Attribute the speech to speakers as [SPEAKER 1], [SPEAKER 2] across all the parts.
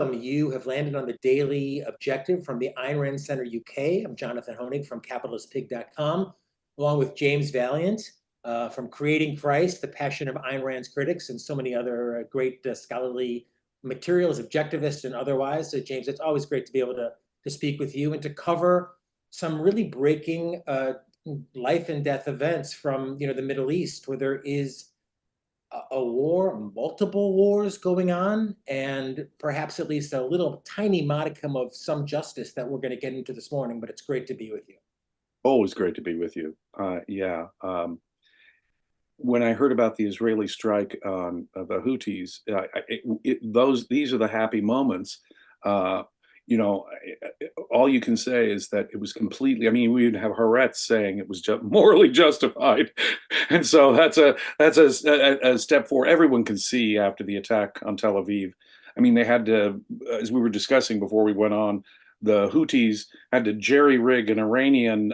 [SPEAKER 1] You have landed on the daily objective from the Ayn Rand Center UK. I'm Jonathan Hoenig from capitalistpig.com, along with James Valliant from Creating Christ, The Passion of Ayn Rand's Critics, and so many other great scholarly materials, objectivist and otherwise. So James, it's always great to be able to speak with you and to cover some really breaking life and death events from the Middle East, where there is a war, multiple wars going on, and perhaps at least a little tiny modicum of some justice that we're going to get into this morning. But it's great to be with you.
[SPEAKER 2] Always great to be with you. When I heard about the Israeli strike on the Houthis, these are the happy moments. All you can say is that it was completely, I mean, we'd have Haaretz saying it was just morally justified. And so that's a step forward. Everyone can see after the attack on Tel Aviv. I mean, they had to, as we were discussing before we went on, the Houthis had to jerry-rig an Iranian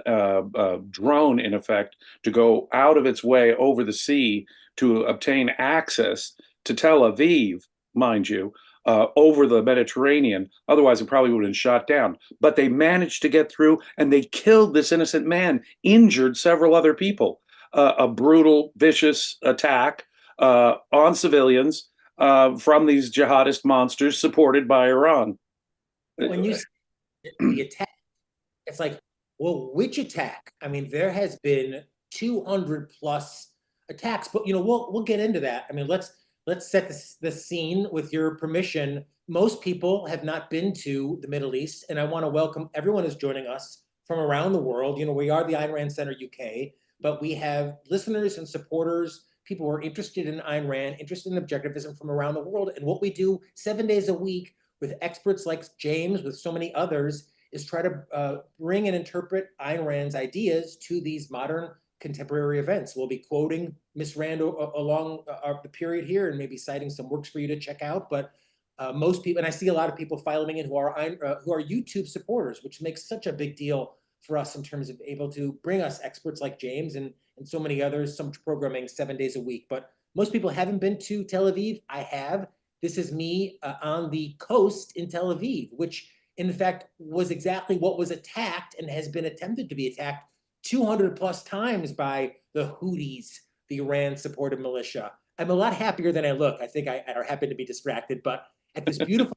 [SPEAKER 2] drone, in effect, to go out of its way over the sea to obtain access to Tel Aviv, mind you, over the Mediterranean. Otherwise, it probably would have been shot down. But they managed to get through, and they killed this innocent man, injured several other people. A brutal, vicious attack on civilians from these jihadist monsters supported by Iran.
[SPEAKER 1] When you say the attack, it's like, well, which attack? I mean, there has been 200 plus attacks, but we'll get into that. I mean, let's set the scene with your permission. Most people have not been to the Middle East, and I want to welcome everyone who's joining us from around the world. We are the Ayn Rand Center UK, but we have listeners and supporters, people who are interested in Ayn Rand, interested in objectivism from around the world. And what we do 7 days a week with experts like James, with so many others, is try to bring and interpret Ayn Rand's ideas to these modern contemporary events. We'll be quoting Miss Rand along the period here and maybe citing some works for you to check out. But most people, and I see a lot of people filing in who are YouTube supporters, which makes such a big deal for us in terms of able to bring us experts like James and so many others, some programming 7 days a week. But most people haven't been to Tel Aviv. I have. This is me on the coast in Tel Aviv, which in fact was exactly what was attacked and has been attempted to be attacked 200 plus times by the Houthis, the Iran-supported militia. I'm a lot happier than I look. I think I happen to be distracted, but at this beautiful,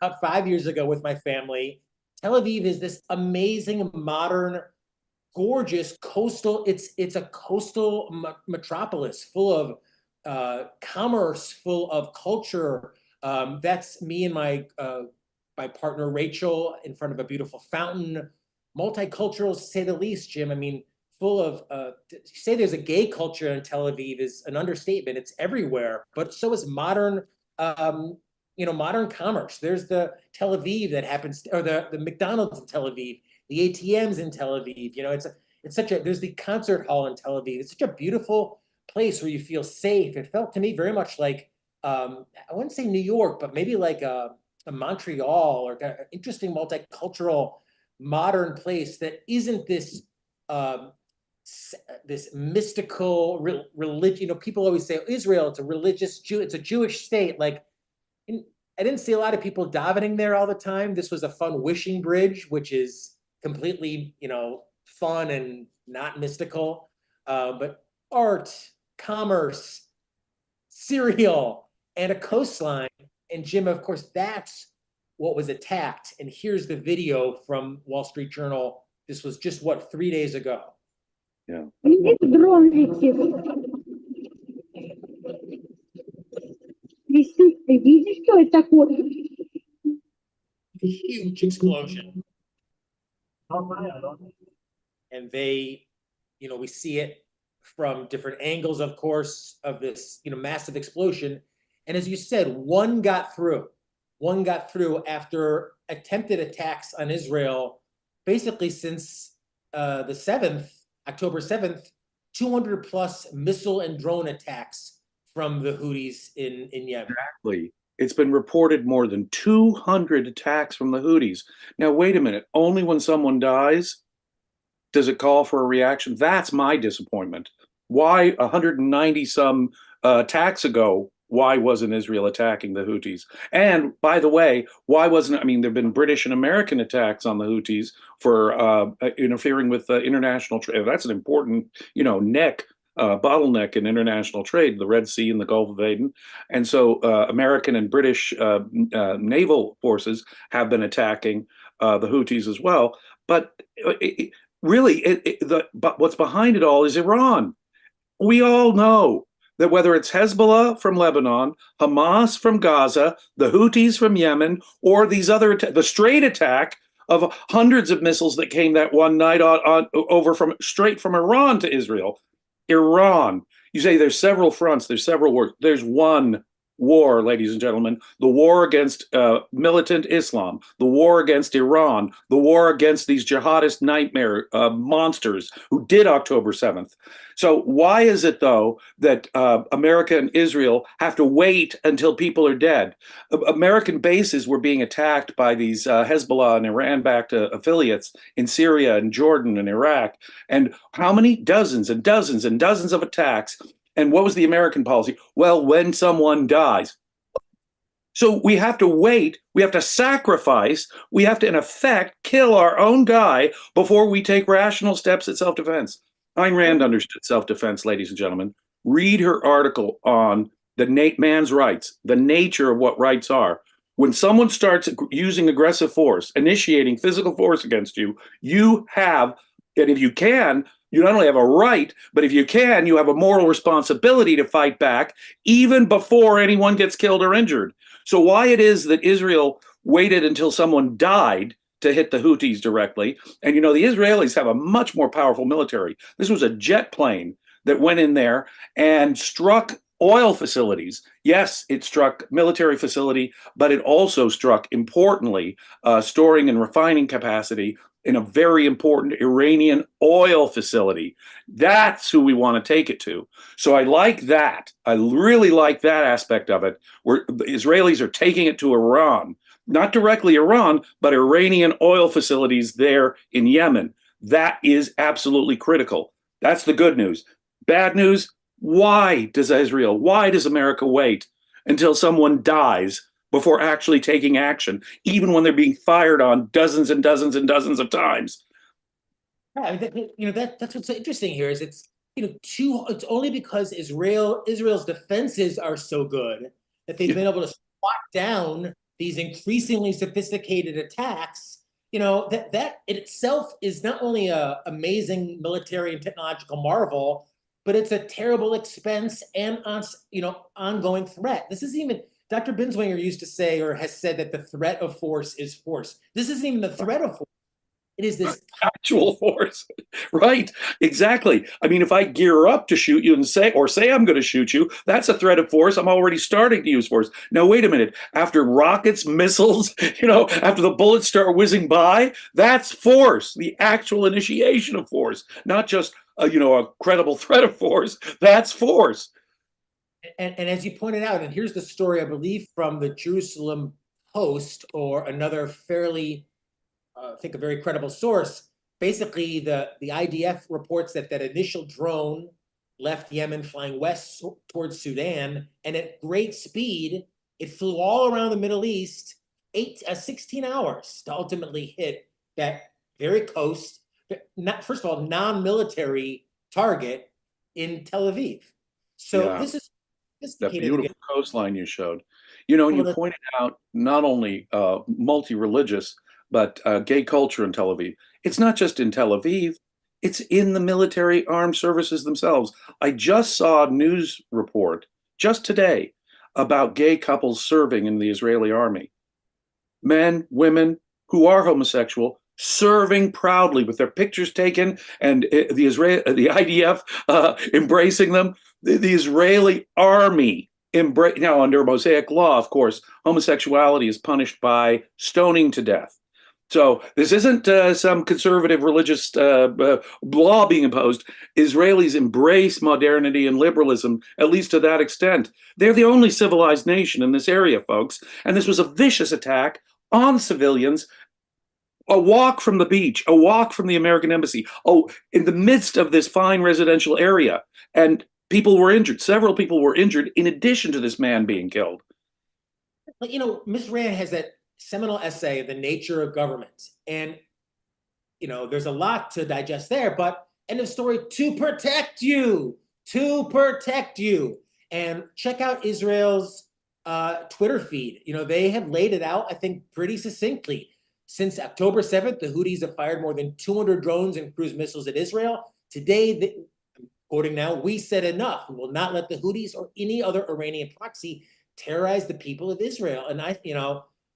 [SPEAKER 1] about 5 years ago with my family, Tel Aviv is this amazing, modern, gorgeous coastal. It's a coastal metropolis full of commerce, full of culture. That's me and my partner Rachel in front of a beautiful fountain. Multicultural, to say the least, Jim. I mean, full of to say there's a gay culture in Tel Aviv is an understatement. It's everywhere, but so is modern modern commerce. There's the Tel Aviv that happens, or the McDonald's in Tel Aviv, the ATMs in Tel Aviv. It's such a, there's the concert hall in Tel Aviv. It's such a beautiful place where you feel safe. It felt to me very much like, I wouldn't say New York, but maybe like a Montreal, or an interesting multicultural modern place that isn't this this mystical religion. People always say Israel, it's a religious it's a Jewish state. Like, I didn't see a lot of people davening there all the time. This was a fun wishing bridge, which is completely fun and not mystical. But art, commerce, cereal, and a coastline. And Jim, of course, that's what was attacked. And here's the video from Wall Street Journal. This was just, 3 days ago?
[SPEAKER 2] Yeah.
[SPEAKER 1] Huge explosion. And they, we see it from different angles, of course, of this, massive explosion. And as you said, one got through. One got through after attempted attacks on Israel, basically since the 7th, October 7th, 200 plus missile and drone attacks from the Houthis in Yemen.
[SPEAKER 2] Exactly. It's been reported more than 200 attacks from the Houthis. Now, wait a minute. Only when someone dies does it call for a reaction? That's my disappointment. Why 190 some attacks ago why wasn't Israel attacking the Houthis? And by the way, why wasn't, I mean, there have been British and American attacks on the Houthis for interfering with international trade. That's an important, bottleneck in international trade, the Red Sea and the Gulf of Aden. And so American and British naval forces have been attacking the Houthis as well. But but what's behind it all is Iran. We all know that whether it's Hezbollah from Lebanon, Hamas from Gaza, the Houthis from Yemen, or these other, the straight attack of hundreds of missiles that came that one night over from straight from Iran to Israel. Iran. You say there's several fronts, there's several wars. There's one war, ladies and gentlemen, the war against militant Islam, the war against Iran, the war against these jihadist nightmare monsters who did October 7th. So why is it, though, that America and Israel have to wait until people are dead? American bases were being attacked by these Hezbollah and Iran-backed affiliates in Syria and Jordan and Iraq. And how many? Dozens and dozens and dozens of attacks. And what was the American policy? Well, when someone dies. So we have to wait, we have to sacrifice, we have to, in effect, kill our own guy before we take rational steps at self-defense. Ayn Rand understood self-defense, ladies and gentlemen. Read her article on the man's rights, the nature of what rights are. When someone starts using aggressive force, initiating physical force against you, you have, and if you can, you not only have a right, but if you can, you have a moral responsibility to fight back even before anyone gets killed or injured. So why it is that Israel waited until someone died to hit the Houthis directly, and the Israelis have a much more powerful military. This was a jet plane that went in there and struck oil facilities. Yes, it struck military facility, but it also struck, importantly, storing and refining capacity in a very important Iranian oil facility. That's who we want to take it to. So I like that. I really like that aspect of it, where the Israelis are taking it to Iran. Not directly Iran, but Iranian oil facilities there in Yemen. That is absolutely critical. That's the good news. Bad news, why does America wait until someone dies before actually taking action, even when they're being fired on dozens and dozens and dozens of times?
[SPEAKER 1] Yeah, that's what's so interesting here is it's only because Israel's defenses are so good that they've been able to swat down these increasingly sophisticated attacks. That in itself is not only an amazing military and technological marvel, but it's a terrible expense and ongoing threat. This isn't even, Dr. Binswanger used to say, or has said, that the threat of force is force. This isn't even the threat of force. It is this
[SPEAKER 2] actual force. Right, exactly. I mean, if I gear up to shoot you and say I'm going to shoot you, that's a threat of force. I'm already starting to use force. Now, wait a minute. After rockets, missiles, after the bullets start whizzing by, that's force, the actual initiation of force, not just a credible threat of force. That's force.
[SPEAKER 1] And as you pointed out, and here's the story, I believe, from the Jerusalem Post, or another fairly, I think, a very credible source. Basically, the IDF reports that initial drone left Yemen flying west towards Sudan, and at great speed, it flew all around the Middle East, 16 hours to ultimately hit that very coast, first of all, non-military target in Tel Aviv. So this is
[SPEAKER 2] that beautiful coastline you showed. You pointed out not only multi-religious, but gay culture in Tel Aviv. It's not just in Tel Aviv, it's in the military armed services themselves. I just saw a news report just today about gay couples serving in the Israeli army. Men, women who are homosexual, serving proudly with their pictures taken, and the IDF embracing them. The Israeli army now, under Mosaic law, of course, homosexuality is punished by stoning to death. So this isn't some conservative religious law being imposed. Israelis embrace modernity and liberalism, at least to that extent. They're the only civilized nation in this area, folks. And this was a vicious attack on civilians, a walk from the beach, a walk from the American embassy, in the midst of this fine residential area. And People were injured. Several people were injured in addition to this man being killed.
[SPEAKER 1] But Miss Rand has that seminal essay, The Nature of Government. And there's a lot to digest there, but end of story, to protect you, to protect you. And check out Israel's Twitter feed. They have laid it out, I think, pretty succinctly. Since October 7th, the Houthis have fired more than 200 drones and cruise missiles at Israel. Today, I'm quoting now, we said enough. We will not let the Houthis or any other Iranian proxy terrorize the people of Israel. And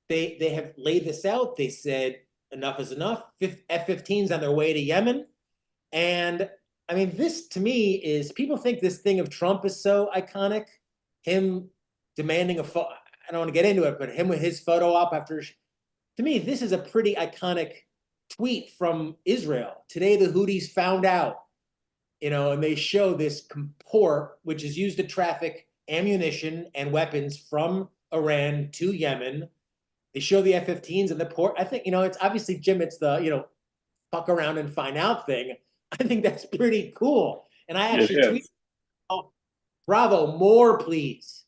[SPEAKER 1] they have laid this out. They said enough is enough. F-15s on their way to Yemen. And I mean, this to me is, people think this thing of Trump is so iconic. Him demanding a photo, I don't want to get into it, but him with his photo op after, to me, this is a pretty iconic tweet from Israel. Today, the Houthis found out, and they show this port, which is used to traffic ammunition and weapons from Iran to Yemen. They show the F-15s in the port. I think, it's obviously, Jim, it's the, fuck around and find out thing. I think that's pretty cool. And I actually tweeted, oh, bravo, more please.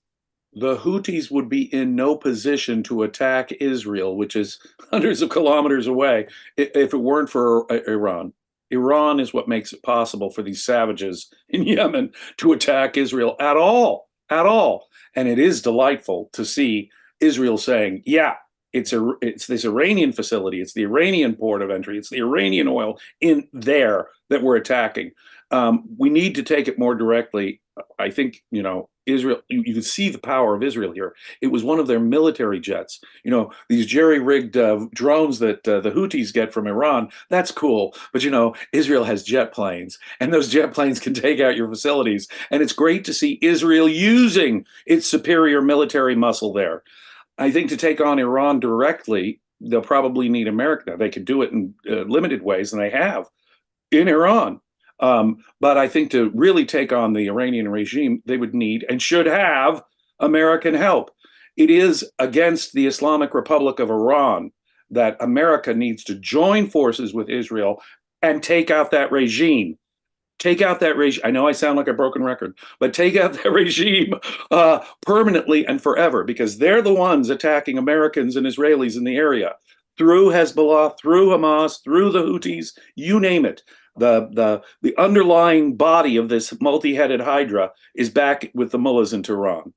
[SPEAKER 2] The Houthis would be in no position to attack Israel, which is hundreds of kilometers away, if it weren't for Iran. Iran is what makes it possible for these savages in Yemen to attack Israel at all, at all. And it is delightful to see Israel saying, yeah, it's this Iranian facility, it's the Iranian port of entry, it's the Iranian oil in there that we're attacking. We need to take it more directly. I think, Israel, you can see the power of Israel here. It was one of their military jets. These jerry-rigged drones that the Houthis get from Iran, that's cool. But, Israel has jet planes, and those jet planes can take out your facilities. And it's great to see Israel using its superior military muscle there. I think to take on Iran directly, they'll probably need America. They could do it in limited ways, and they have in Iran. But I think to really take on the Iranian regime, they would need and should have American help. It is against the Islamic Republic of Iran that America needs to join forces with Israel and take out that regime. Take out that regime. I know I sound like a broken record, but take out that regime permanently and forever, because they're the ones attacking Americans and Israelis in the area through Hezbollah, through Hamas, through the Houthis, you name it. The underlying body of this multi-headed hydra is back with the mullahs in Tehran.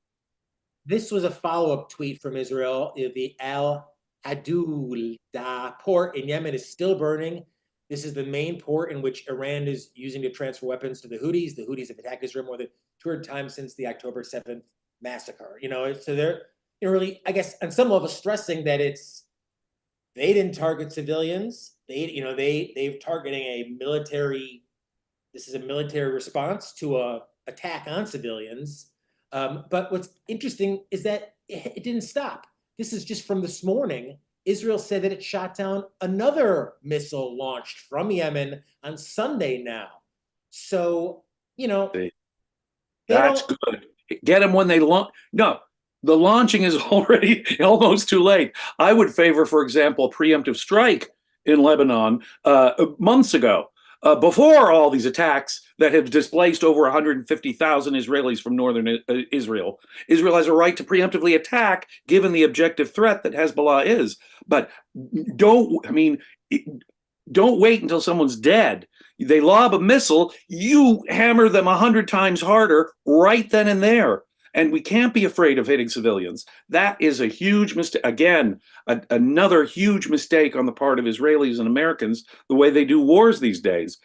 [SPEAKER 1] This was a follow-up tweet from Israel. The Al Hadouda port in Yemen is still burning. This is the main port in which Iran is using to transfer weapons to the Houthis. The Houthis have attacked Israel more than 200 times since the October 7th massacre. So they're really, I guess, on some level stressing that they didn't target civilians. They're targeting a military. This is a military response to a attack on civilians. But what's interesting is that it didn't stop. This is just from this morning. Israel said that it shot down another missile launched from Yemen on Sunday now. So,
[SPEAKER 2] that's good. Get them when they launch. No, the launching is already almost too late. I would favor, for example, a preemptive strike in Lebanon months ago, before all these attacks that have displaced over 150,000 Israelis from northern Israel. Israel has a right to preemptively attack, given the objective threat that Hezbollah is. But don't wait until someone's dead. They lob a missile, you hammer them 100 times harder right then and there. And we can't be afraid of hitting civilians. That is a huge mistake. Again, another huge mistake on the part of Israelis and Americans, the way they do wars these days.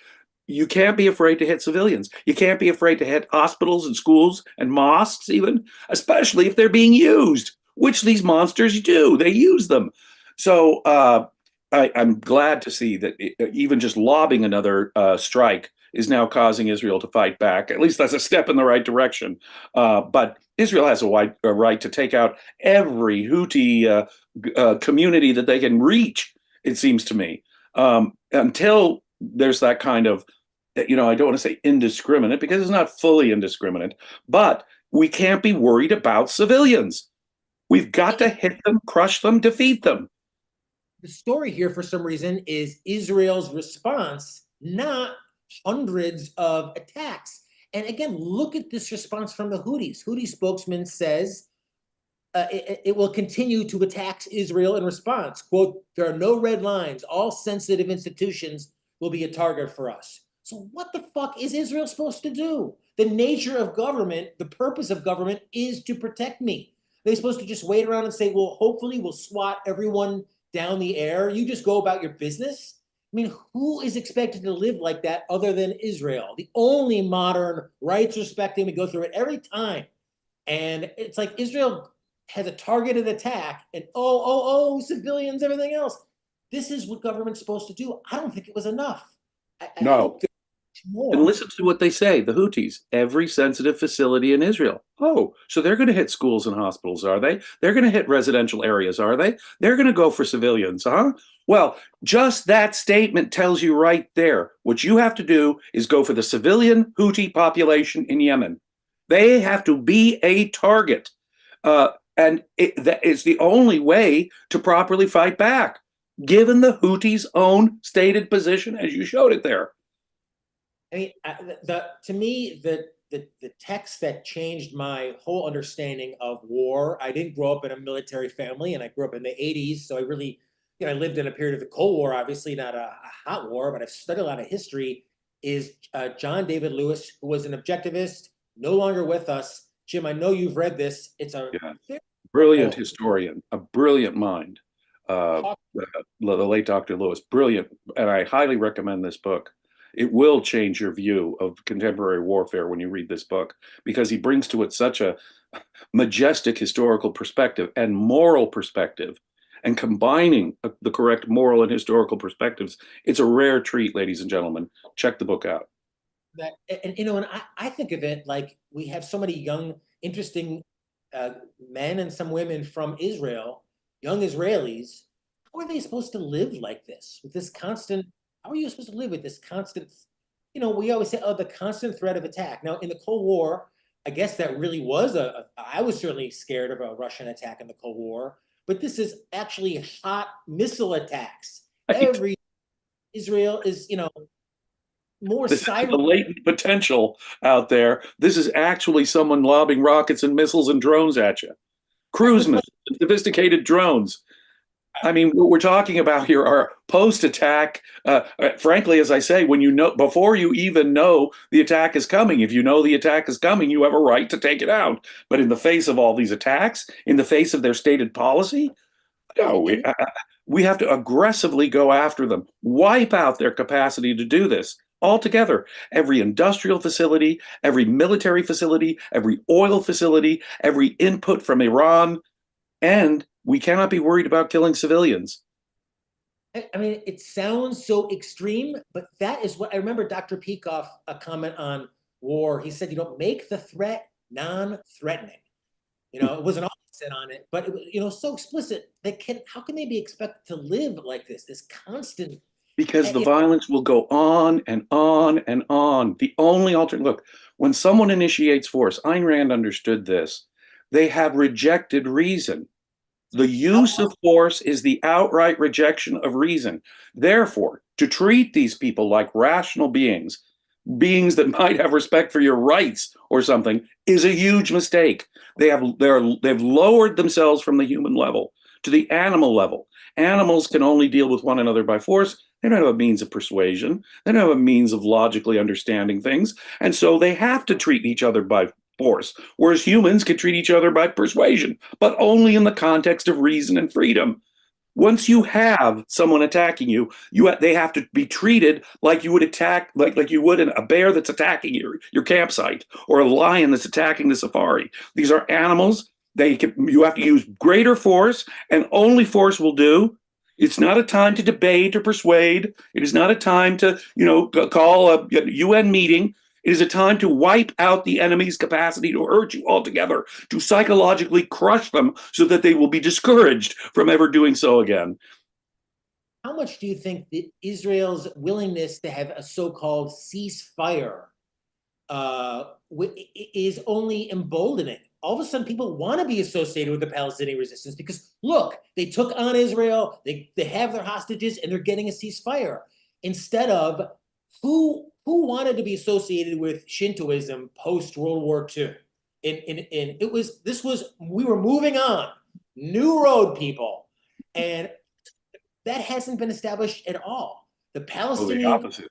[SPEAKER 2] You can't be afraid to hit civilians. You can't be afraid to hit hospitals and schools and mosques even, especially if they're being used, which these monsters do. They use them. So I'm glad to see that even just lobbing another strike is now causing Israel to fight back. At least that's a step in the right direction. But Israel has a right to take out every Houthi community that they can reach, it seems to me, until there's that kind of, I don't want to say indiscriminate, because it's not fully indiscriminate, but we can't be worried about civilians. We've got to hit them, crush them, defeat them.
[SPEAKER 1] The story here, for some reason, is Israel's response, not hundreds of attacks. And again, look at this response from the Houthis. Houthi spokesman says it will continue to attack Israel in response. Quote, there are no red lines. All sensitive institutions will be a target for us. So what the fuck is Israel supposed to do? The nature of government, the purpose of government is to protect me. They're supposed to just wait around and say, well, hopefully we'll swat everyone down the air. You just go about your business. I mean, who is expected to live like that other than Israel? The only modern rights respecting, we go through it every time. And it's like Israel has a targeted attack and civilians, everything else. This is what government's supposed to do. I don't think it was enough. I
[SPEAKER 2] No.
[SPEAKER 1] hope there's more.
[SPEAKER 2] And listen to what they say, the Houthis, every sensitive facility in Israel. Oh, so they're going to hit schools and hospitals, are they? They're going to hit residential areas, are they? They're going to go for civilians, huh? Well, just that statement tells you right there, what you have to do is go for the civilian Houthi population in Yemen. They have to be a target. And that is the only way to properly fight back, given the Houthis' own stated position, as you showed it there.
[SPEAKER 1] I mean, to me, the text that changed my whole understanding of war. I didn't grow up in a military family, and I grew up in the '80s, so I really, I lived in a period of the Cold War. Obviously, not a hot war, but I've studied a lot of history. Is John David Lewis, who was an objectivist, no longer with us. Jim, I know you've read this. It's a
[SPEAKER 2] brilliant historian, a brilliant mind. The late Dr. Lewis, brilliant, and I highly recommend this book. It will change your view of contemporary warfare when you read this book, because he brings to it such a majestic historical perspective and moral perspective, and combining the correct moral and historical perspectives. It's a rare treat, ladies and gentlemen. Check the book out.
[SPEAKER 1] And I think of it like we have so many young, interesting men and some women from Israel, young Israelis. How are they supposed to live like this with this constant? How are you supposed to live with this constant? We always say, oh, the constant threat of attack. Now, in the Cold War, I guess that really was I was certainly scared of a Russian attack in the Cold War, but this is actually hot missile attacks.
[SPEAKER 2] Right.
[SPEAKER 1] Every Israel is, more
[SPEAKER 2] this is the latent potential out there. This is actually someone lobbing rockets and missiles and drones at you. Cruise missiles, sophisticated drones. I mean, what we're talking about here are post-attack. Frankly, as I say, before you even know the attack is coming, if you know the attack is coming, you have a right to take it out. But in the face of all these attacks, in the face of their stated policy, no, we have to aggressively go after them, wipe out their capacity to do this altogether. Every industrial facility, every military facility, every oil facility, every input from Iran, and we cannot be worried about killing civilians.
[SPEAKER 1] I mean, it sounds so extreme, but that is what I remember Dr. Peikoff, a comment on war. He said, make the threat non-threatening. It wasn't all said on it, but it was, so explicit. How can they be expected to live like this constant?
[SPEAKER 2] Because the violence will go on and on and on. The only alternative, look, when someone initiates force, Ayn Rand understood this. They have rejected reason. The use of force is the outright rejection of reason. Therefore, to treat these people like rational beings that might have respect for your rights or something, is a huge mistake. They've lowered themselves from the human level to the animal level. Animals can only deal with one another by force. They don't have a means of persuasion. They don't have a means of logically understanding things. And so they have to treat each other by force, whereas humans can treat each other by persuasion, but only in the context of reason and freedom. Once you have someone attacking you, they have to be treated like you would attack, like you would a bear that's attacking your campsite, or a lion that's attacking the safari. These are animals. You have to use greater force, and only force will do. It's not a time to debate or persuade. It is not a time to, call a UN meeting. It is a time to wipe out the enemy's capacity to hurt you altogether, to psychologically crush them so that they will be discouraged from ever doing so again.
[SPEAKER 1] How much do you think that Israel's willingness to have a so-called ceasefire is only emboldening? All of a sudden, people want to be associated with the Palestinian resistance because, look, they took on Israel, they have their hostages, and they're getting a ceasefire. Instead of, who who wanted to be associated with Shintoism post World War II? We were moving on, new road, people, and that hasn't been established at all. The
[SPEAKER 2] Oh, the
[SPEAKER 1] Palestinian,
[SPEAKER 2] opposite.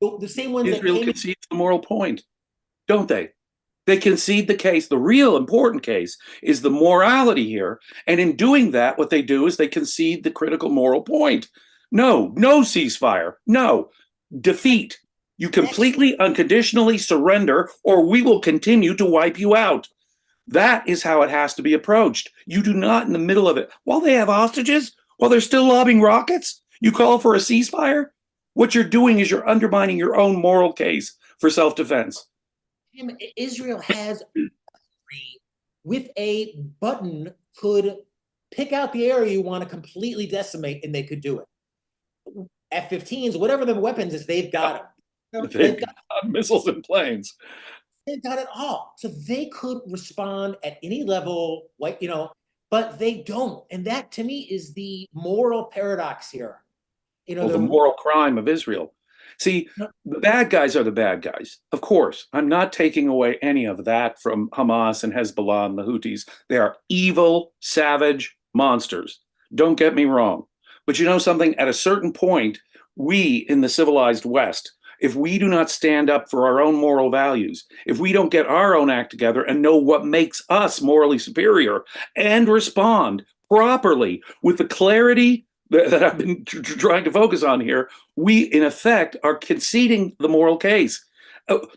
[SPEAKER 1] the same ones that
[SPEAKER 2] Israel
[SPEAKER 1] came in.
[SPEAKER 2] concedes the moral point, don't they? They concede the case. The real important case is the morality here. And in doing that, what they do is they concede the critical moral point. No, no ceasefire. No, defeat. You completely, unconditionally surrender, or we will continue to wipe you out. That is how it has to be approached. You do not, in the middle of it, while they have hostages, while they're still lobbing rockets, you call for a ceasefire. What you're doing is you're undermining your own moral case for self-defense.
[SPEAKER 1] Israel has, with a button, could pick out the area you want to completely decimate, and they could do it. F-15s, whatever the weapons is, they've got them.
[SPEAKER 2] They've got missiles and planes.
[SPEAKER 1] They've got it all. So they could respond at any level, like, but they don't. And that, to me, is the moral paradox here.
[SPEAKER 2] The moral crime of Israel. See, the bad guys are the bad guys. Of course, I'm not taking away any of that from Hamas and Hezbollah and the Houthis. They are evil, savage monsters. Don't get me wrong. But you know something? At a certain point, we in the civilized West, if we do not stand up for our own moral values, if we don't get our own act together and know what makes us morally superior and respond properly with the clarity that I've been trying to focus on here, we in effect are conceding the moral case.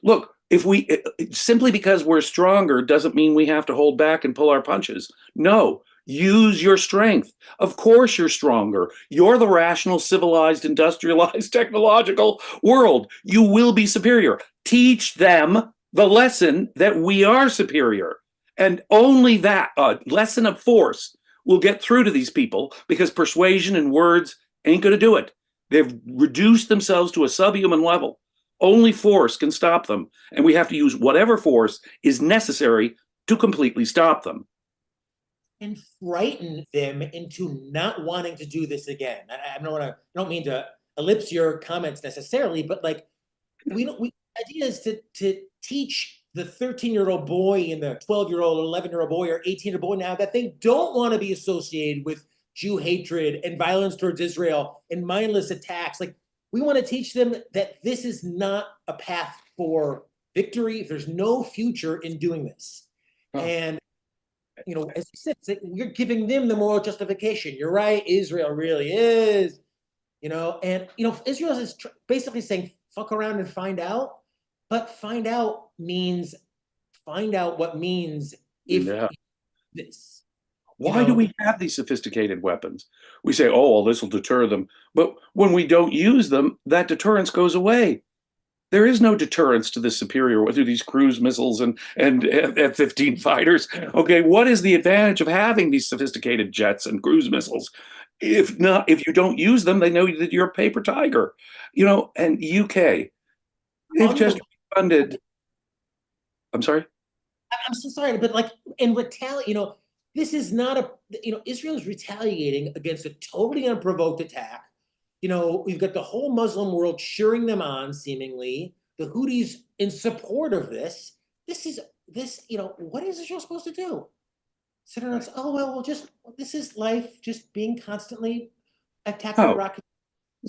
[SPEAKER 2] Look, if we simply because we're stronger doesn't mean we have to hold back and pull our punches. No, use your strength. Of course you're stronger. You're the rational, civilized, industrialized, technological world. You will be superior. Teach them the lesson that we are superior. And only that lesson of force will get through to these people, because persuasion and words ain't going to do it. They've reduced themselves to a subhuman level. Only force can stop them. And we have to use whatever force is necessary to completely stop them.
[SPEAKER 1] And frighten them into not wanting to do this again. I don't mean to ellipse your comments necessarily, but like, the idea is to teach the 13-year-old boy and the 12-year-old, 11-year-old boy or 18-year-old boy now that they don't want to be associated with Jew hatred and violence towards Israel and mindless attacks. Like, we want to teach them that this is not a path for victory. There's no future in doing this. Oh. And, as you said, we're giving them the moral justification. You're right, Israel really is, and, Israel is basically saying, fuck around and find out. But find out what means if this.
[SPEAKER 2] Why do we have these sophisticated weapons? We say, oh, well, this will deter them. But when we don't use them, that deterrence goes away. There is no deterrence to this superior, through these cruise missiles and F-15 fighters. Okay, what is the advantage of having these sophisticated jets and cruise missiles? If you don't use them, they know that you're a paper tiger. And UK, they've just funded. I'm sorry?
[SPEAKER 1] I'm so sorry, but like in this is not Israel is retaliating against a totally unprovoked attack. We've got the whole Muslim world cheering them on, seemingly. The Houthis in support of this. This, what is Israel supposed to do? Sit around and say, oh, well, this is life, just being constantly attacked by rockets.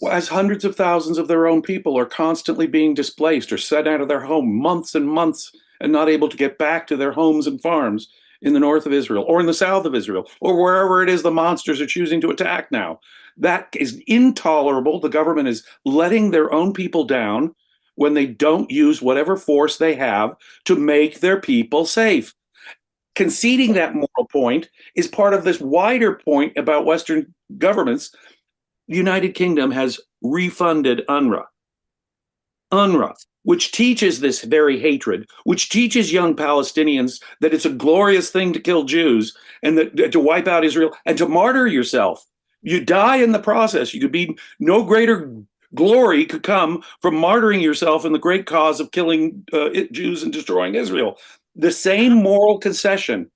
[SPEAKER 2] As hundreds of thousands of their own people are constantly being displaced or sent out of their home months and months and not able to get back to their homes and farms in the north of Israel or in the south of Israel or wherever it is the monsters are choosing to attack now. That is intolerable. The government is letting their own people down when they don't use whatever force they have to make their people safe. Conceding that moral point is part of this wider point about Western governments. The United Kingdom has refunded UNRWA, which teaches this very hatred, which teaches young Palestinians that it's a glorious thing to kill Jews and that to wipe out Israel and to martyr yourself. You die in the process. You could be no greater glory could come from martyring yourself in the great cause of killing Jews and destroying Israel. The same moral concession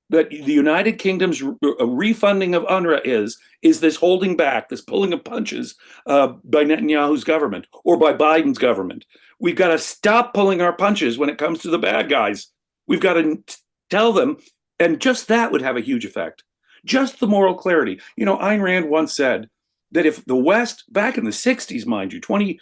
[SPEAKER 2] that the United Kingdom's refunding of UNRWA is this holding back, this pulling of punches by Netanyahu's government or by Biden's government. We've got to stop pulling our punches when it comes to the bad guys. We've got to tell them, and just that would have a huge effect. Just the moral clarity. You know, Ayn Rand once said that if the West, back in the 60s, mind you, 20,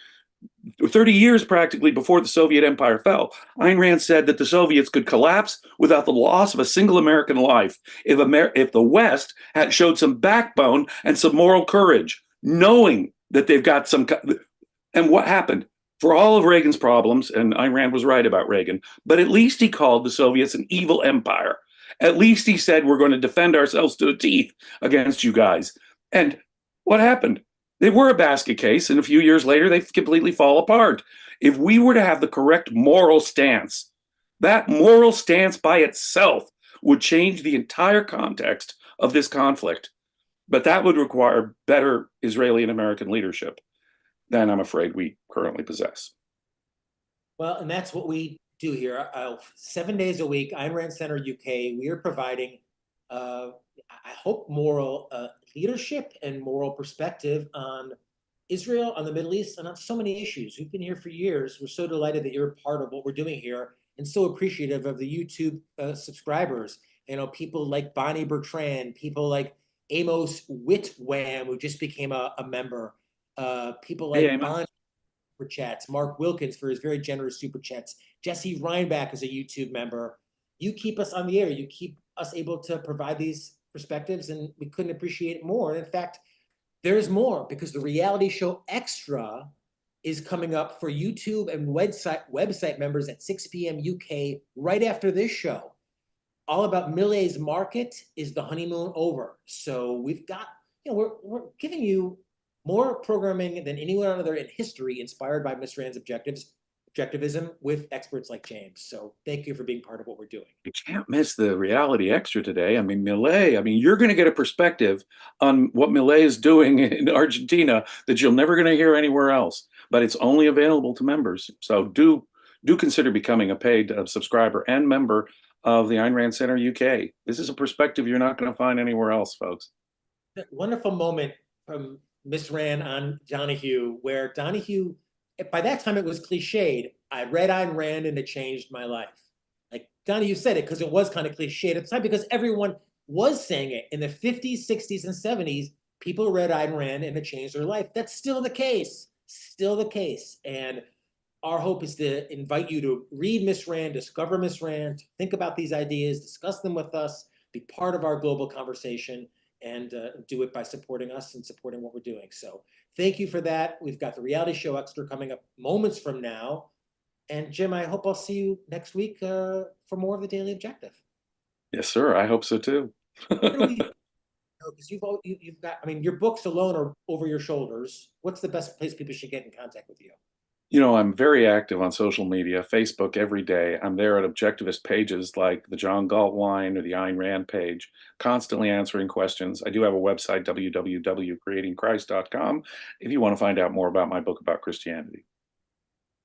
[SPEAKER 2] 30 years practically before the Soviet Empire fell, Ayn Rand said that the Soviets could collapse without the loss of a single American life if the West had showed some backbone and some moral courage, knowing that they've got some. And what happened? For all of Reagan's problems, and Ayn Rand was right about Reagan, but at least he called the Soviets an evil empire. At least he said, we're going to defend ourselves to the teeth against you guys. And what happened? They were a basket case, and a few years later, they completely fall apart. If we were to have the correct moral stance, that moral stance by itself would change the entire context of this conflict. But that would require better Israeli and American leadership than I'm afraid we currently possess.
[SPEAKER 1] Well, and that's what we do here. 7 days a week, Ayn Rand Center UK, we are providing, I hope, moral leadership and moral perspective on Israel, on the Middle East, and on so many issues. We've been here for years. We're so delighted that you're part of what we're doing here, and so appreciative of the YouTube subscribers. You know, people like Bonnie Bertrand, people like Amos Whitwam, who just became a member. People like
[SPEAKER 2] Hey,
[SPEAKER 1] Bonnie for chats, Mark Wilkins for his very generous super chats, Jesse Reinbach is a YouTube member. You keep us on the air. You keep us able to provide these perspectives, and we couldn't appreciate it more. And in fact, there's more, because the reality show Extra is coming up for YouTube and website members at 6 p.m. UK right after this show. All about Millet's Market. Is the honeymoon over? So we've got, we're giving you more programming than anyone other in history, inspired by Miss Rand's objectivism with experts like James. So thank you for being part of what we're doing.
[SPEAKER 2] you can't miss the reality extra today. I mean, Millet, I mean, you're going to get a perspective on what Millet is doing in Argentina that you're never going to hear anywhere else, but it's only available to members. So do consider becoming a paid subscriber and member of the Ayn Rand Center UK. This is a perspective you're not going to find anywhere else, folks.
[SPEAKER 1] That wonderful moment from Miss Rand on Donahue, where Donahue, by that time it was cliched. I read Ayn Rand and it changed my life. Like Donahue said it because it was kind of cliched at the time, because everyone was saying it in the 50s, 60s, and 70s. People read Ayn Rand and it changed their life. That's still the case, still the case. And our hope is to invite you to read Miss Rand, discover Miss Rand, think about these ideas, discuss them with us, be part of our global conversation, and do it by supporting us and supporting what we're doing. So thank you for that. We've got the reality show Extra coming up moments from now. And Jim, I hope I'll see you next week for more of the Daily Objective.
[SPEAKER 2] Yes, sir. I hope so too.
[SPEAKER 1] Because you've got, I mean, your books alone are over your shoulders. What's the best place people should get in contact with you?
[SPEAKER 2] You know, I'm very active on social media, Facebook every day. I'm there at objectivist pages like the John Galt Wine or the Ayn Rand page, constantly answering questions. I do have a website, www.creatingchrist.com, if you want to find out more about my book about Christianity.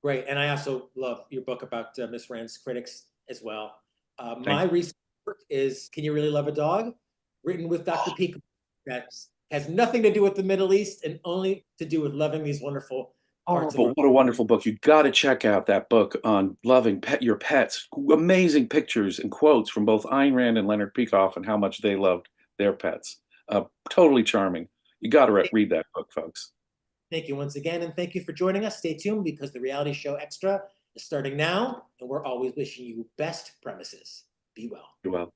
[SPEAKER 1] Great. And I also love your book about Miss Rand's critics as well. My recent work is Can You Really Love a Dog? Written with Dr. Peek. That has nothing to do with the Middle East and only to do with loving these wonderful parts of our.
[SPEAKER 2] What a wonderful book. You got to check out that book on loving your pets. Amazing pictures and quotes from both Ayn Rand and Leonard Peikoff and how much they loved their pets. Totally charming. You got to read that book, folks.
[SPEAKER 1] Thank you once again, and thank you for joining us. Stay tuned, because the reality show Extra is starting now, and we're always wishing you best premises. Be well.
[SPEAKER 2] Be well.